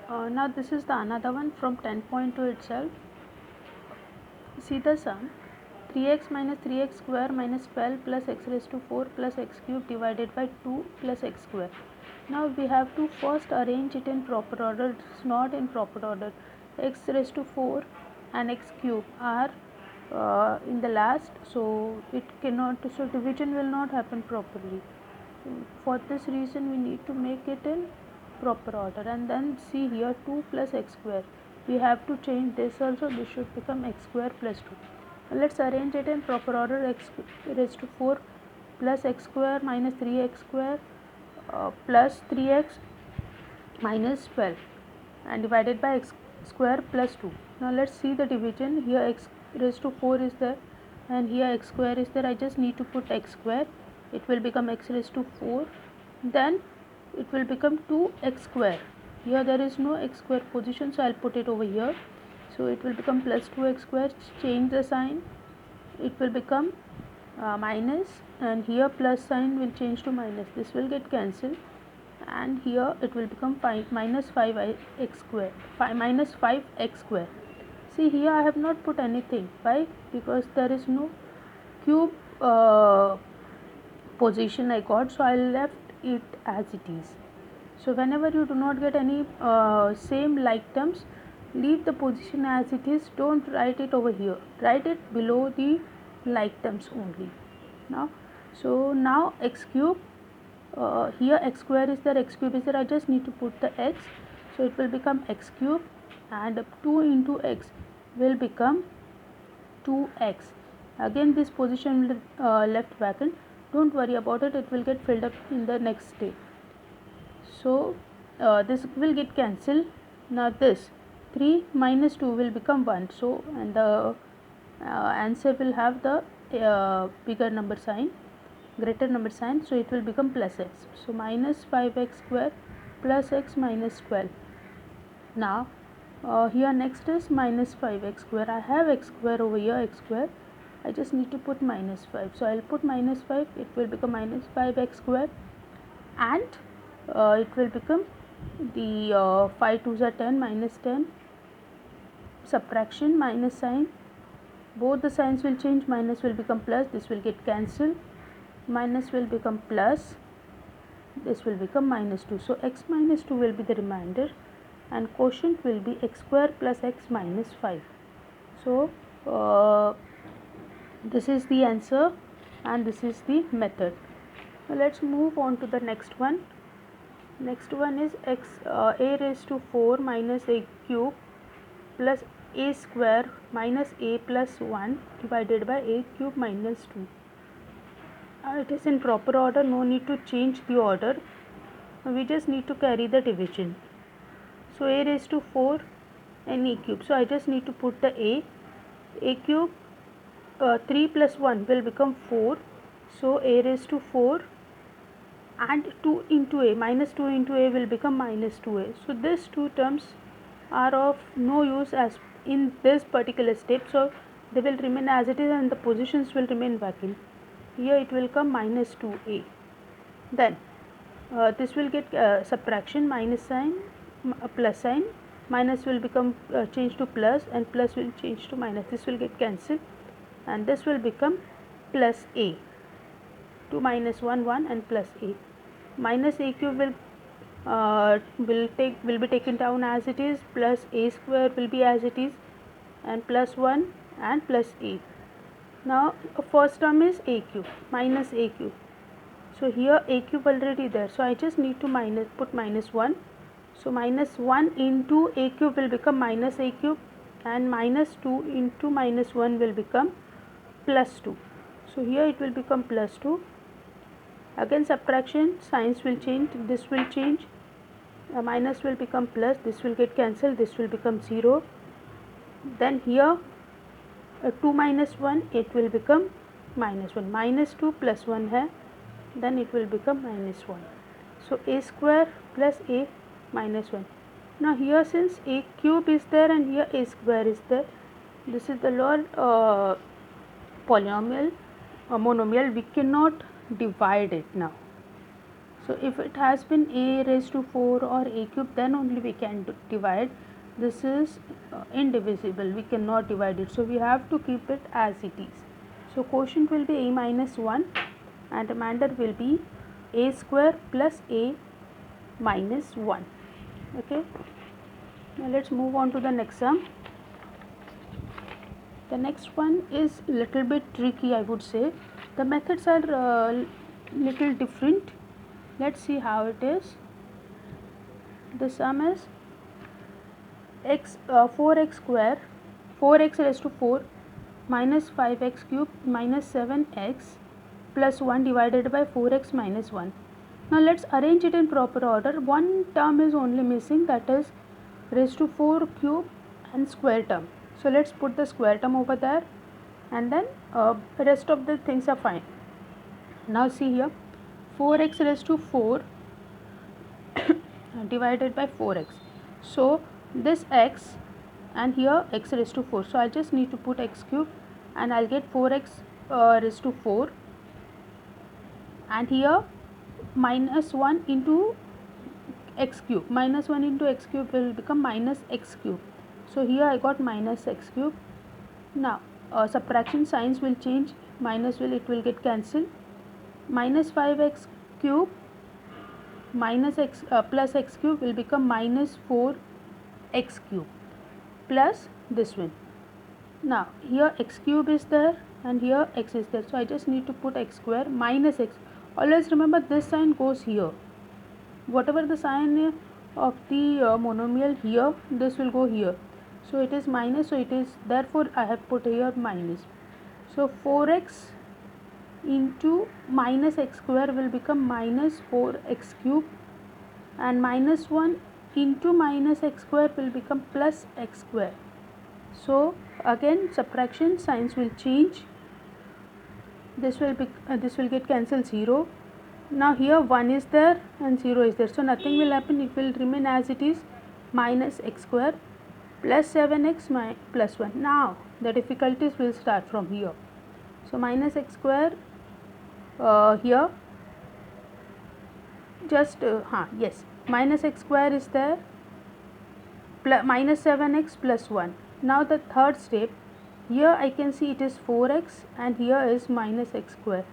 Now this is the another one from 10.2 itself. See the sum. 3x minus 3x square minus 12 plus x raised to 4 plus x cube divided by 2 plus x square. Now we have to first arrange it in proper order. It's not in proper order. X raised to 4 and x cube are in the last, so it cannot, so division will not happen properly. For this reason we need to make it in proper order. And then see here, 2 plus x square, we have to change this also. This should become x square plus 2. Now let's arrange it in proper order. X raised to 4 plus x square minus 3x square plus 3x minus 12 and divided by x square plus 2. Now let's see the division. Here x raised to 4 is there and here x square is there. I just need to put x square. It will become x raised to 4. Then it will become 2x square. Here there is no x square position, so I'll put it over here. So it will become plus 2x square. Change the sign. It will become minus, and here plus sign will change to minus. This will get cancelled, and here it will become 5 minus 5x square, minus 5x square. See here I have not put anything. Why? Because there is no cube position I got, so I left it as it is. So whenever you do not get any same like terms, leave the position as it is. Don't write it over here. Write it below the like terms only. Now x cube, here x square is there, x cube is there. I just need to put the x, so it will become x cube, and 2 into x will become 2x. Again this position will left vacant. Don't worry about it, it will get filled up in the next step. So this will get cancelled. Now this 3 minus 2 will become 1. So and the answer will have the bigger number sign, greater number sign. So it will become plus x. So minus 5x square plus x minus 12. Now here next is minus 5x square. I have x square over here, x square. I just need to put minus 5. So I'll put minus 5. It will become minus 5x square, and it will become the 5 2s are 10, minus 10, subtraction, minus sign. Both the signs will change. Minus will become plus. This will get cancelled. Minus will become plus. This will become minus 2. So x minus 2 will be the remainder, and quotient will be x square plus x minus 5. So this is the answer and this is the method. Now let's move on to the next one. Next one is a raised to 4 minus a cube plus a square minus a plus 1 divided by a cube minus 2. It is in proper order, no need to change the order. We just need to carry the division. So a raised to 4 and a cube. So I just need to put the a cube. 3 plus 1 will become 4. So a raised to 4 and 2 into a, minus 2 into a will become minus 2a. So these two terms are of no use as in this particular step, so they will remain as it is and the positions will remain vacant. Here it will come minus 2a. Then this will get subtraction, minus sign, plus sign. Minus will become changed to plus, and plus will change to minus. This will get cancelled, and this will become plus a. 2 minus 1 1 and plus a. Minus a cube will be taken down as it is, plus a square will be as it is, and plus 1 and plus a. Now first term is a cube, minus a cube. So here a cube already there, so I just need to put minus 1. So minus 1 into a cube will become minus a cube, and minus 2 into minus 1 will become plus 2. So here it will become plus 2. Again subtraction, signs will change, this will change, minus will become plus, this will get cancelled, this will become 0. Then here 2 minus 1, it will become minus 1, minus 2 plus 1 hai, then it will become minus 1. So a square plus a minus 1. Now here since a cube is there and here a square is there, this is the lower polynomial monomial, we cannot divide it now. So if it has been a raised to 4 or a cube, then only we can divide. This is indivisible, we cannot divide it, so we have to keep it as it is. So quotient will be a minus 1 and remainder will be a square plus a minus 1. Okay, now let's move on to the next sum. The next one is little bit tricky, I would say. The methods are little different. Let's see how it is. The sum is x 4x square 4x raised to 4 minus 5x cube minus 7x plus 1 divided by 4x minus 1. Now let's arrange it in proper order. One term is only missing, that is raised to 4 cube and square term. So let's put the square term over there, and then rest of the things are fine. Now see here, 4x raised to 4 divided by 4x. So this x and here x raised to 4. So I just need to put x cube and I'll get 4x raised to 4, and here minus 1 into x cube. Minus 1 into x cube will become minus x cube. So here I got minus x cube. Now subtraction signs will change. Minus it will get cancelled. Minus 5x cube minus x plus x cube will become minus 4x cube plus this one. Now here x cube is there and here x is there, so I just need to put x square minus x. Always remember this sign goes here. Whatever the sign of the monomial here, this will go here. So it is minus, so it is, therefore I have put here minus. So 4x into minus x square will become minus 4x cube, and minus 1 into minus x square will become plus x square. So again subtraction signs will change. This will get cancelled, 0. Now here 1 is there and 0 is there, so nothing will happen, it will remain as it is, minus x square plus 7x plus 1. Now the difficulties will start from here. So minus x square here just yes, minus x square is there, minus 7x plus 1. Now the third step, here I can see it is 4x and here is minus x square.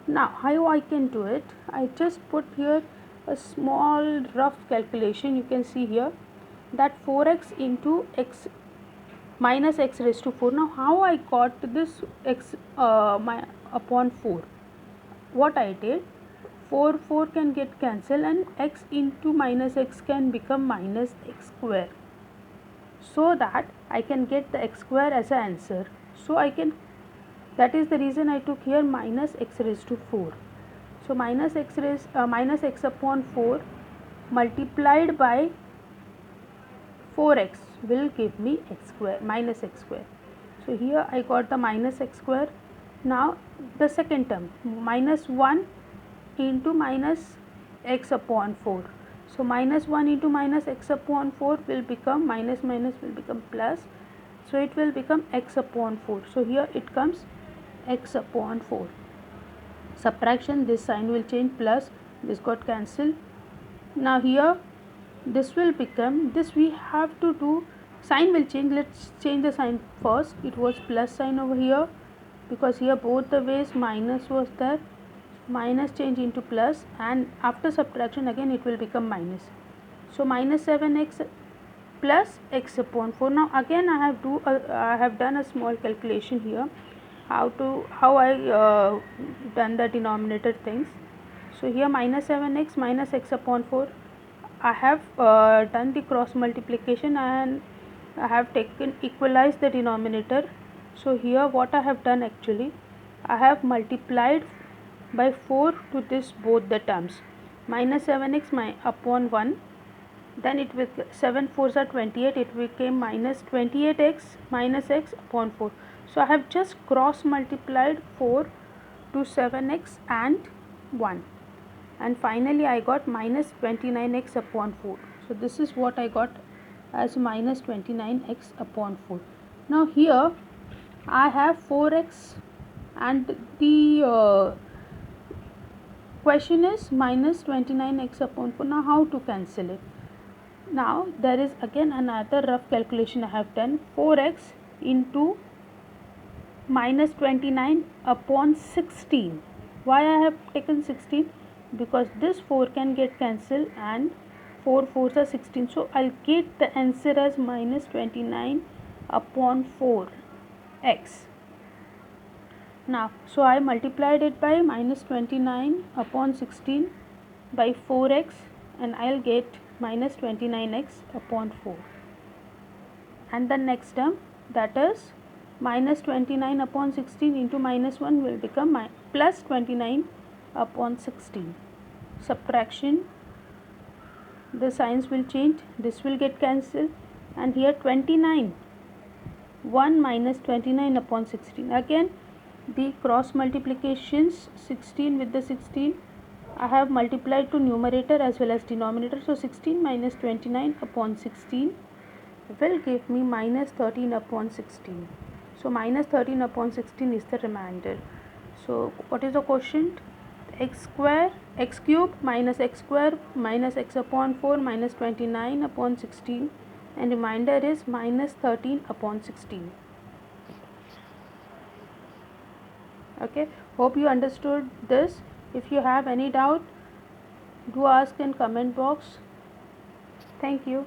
Now how I can do it, I just put here a small rough calculation. You can see here that 4x into x minus x raised to 4. Now how I got this x upon 4? What I did, 4 can get cancelled and x into minus x can become minus x square, so that I can get the x square as an answer. So I can, that is the reason I took here minus x raised to 4. So minus x upon 4 multiplied by 4x will give me x square, minus x square. So here I got the minus x square. Now the second term, minus 1 into minus x upon 4. So minus 1 into minus x upon 4 will become minus minus will become plus. So it will become x upon 4. So here it comes x upon 4. Subtraction, this sign will change, plus this got cancelled. Now here this will become, this we have to do, sign will change. Let's change the sign first. It was plus sign over here because here both the ways minus was there. Minus change into plus, and after subtraction again it will become minus. So minus 7x plus x upon 4. Now again I have done a small calculation here, how I done the denominator things. So here minus 7x minus x upon 4, I have done the cross multiplication and I have taken equalized the denominator. So here what I have done, actually I have multiplied by 4 to this both the terms, minus 7x upon 1, then it will 7 4s are 28, it became minus 28x minus x upon 4. So I have just cross multiplied 4 to 7x and 1, and finally I got minus 29x upon 4. So this is what I got as minus 29x upon 4. Now here I have 4x and the question is minus 29x upon 4. Now how to cancel it? Now there is again another rough calculation I have done. 4x into minus 29 upon 16. Why I have taken 16? Because this 4 can get cancelled and 4 4s are 16. So I'll get the answer as minus 29 upon 4x. Now, so I multiplied it by minus 29 upon 16 by 4x and I'll get minus 29x upon 4. And the next term, that is minus 29 upon 16 into minus 1 will become plus 29 upon 16. Subtraction, the signs will change, this will get cancelled, and here 29, 1 minus 29 upon 16. Again the cross multiplications, 16 with the 16 I have multiplied to numerator as well as denominator. So 16 minus 29 upon 16 will give me minus 13 upon 16. So minus 13 upon 16 is the remainder. So what is the quotient? X cube minus x square minus x upon 4 minus 29 upon 16, and remainder is minus 13 upon 16. Okay, hope you understood this. If you have any doubt, do ask in comment box. Thank you.